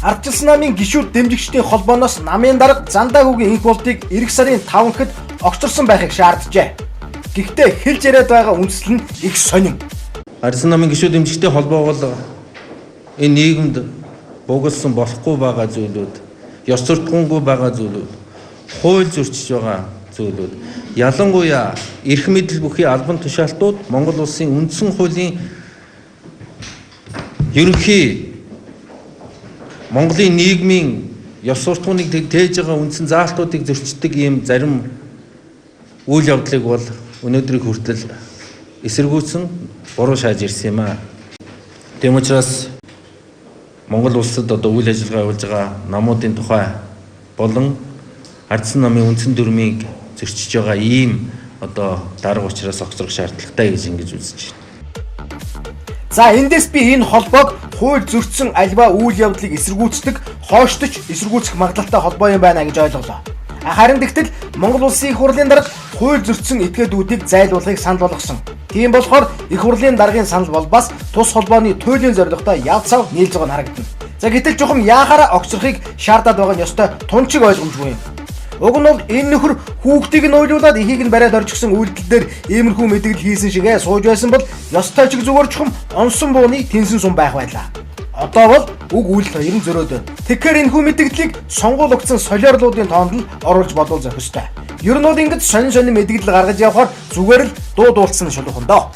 Ардчилсан намын гишүүд дэмжигчдийн холбооноос намын дарга Зандаагүйгийн энх болтыг эх сарын 5-нд огцорсон байхыг шаарджээ. Гэхдээ хэлж яриад байгаа үндэслэл нь их сонин. Ардчилсан намын гишүүд дэмжигчдийн холбоо бол энэ нийгэмд бугалсан болохгүй байгаа зүйлүүд, ёс суртахуунгүй байгаа зүйлүүд, хууль зөрчиж байгаа зүйлүүд, ялангуяа эрх мэдэл бүхий албан тушаалтууд Монгол улсын үндсэн хуулийн ерөнхий Монголын нийгмийн ёс суртахууныг тээж байгаа үндсэн заалтуудыг зөрчдөг ийм зарим үйл явдлыг бол өнөөдрийг хүртэл эсэргүүцэн буруу шааж ирсэн юм аа. Тэм учраас Монгол улсад одоо үйл ажиллагаа явуулж байгаа намуудын тухай болон Ардчилсан намын үндсэн дүрмийг зөрчиж байгаа ийм одоо дарга учраас огцрох шаардлагатай гэж ингэж үзэж байна. За эндээс би энэ холбоог хууль зөрчсөн альва үйл явдлыг эсэргүүцдэг, хойштож эсэргүүцэх магадлалтай холбоо юм байна гэж ойлголоо. Харин тэгтэл Монгол Улсын их хурлын дарга хууль зөрчсөн этгээдүүдийг зайлуулахыг санал болгосон. Тийм болохоор их хурлын даргын санал бол бас тус холбооны туйлын зорилготой явцав нийлж байгааг харагдана. За гэтэл жоохон яахаараа огцрохыг шаардаад байгаа нь ёстой тунчиг ойлгомжгүй юм. Уг нь бол энэ нөхөр хүүхдийг нь уйлуулад эхийг нь бариад орчихсон үйлдэл дээр иймэрхүү мэдгэл хийсэн шигээ сууж байсан бол ёстой ч зүгээр чухам онсон бууны тэнсэн сум байх байлаа. Одоо бол уг үйлдэл хоёр нь зөрөөд байна. Тэгэхээр энэ хүү мэдгэлийг сонгуул өгсөн солиорлуудын тоонд л оруулж болов зохистой. Ер нь бол ингэж сонин мэдгэл гаргаж явахаар зүгээр л дуудуулсан шулуухан доо.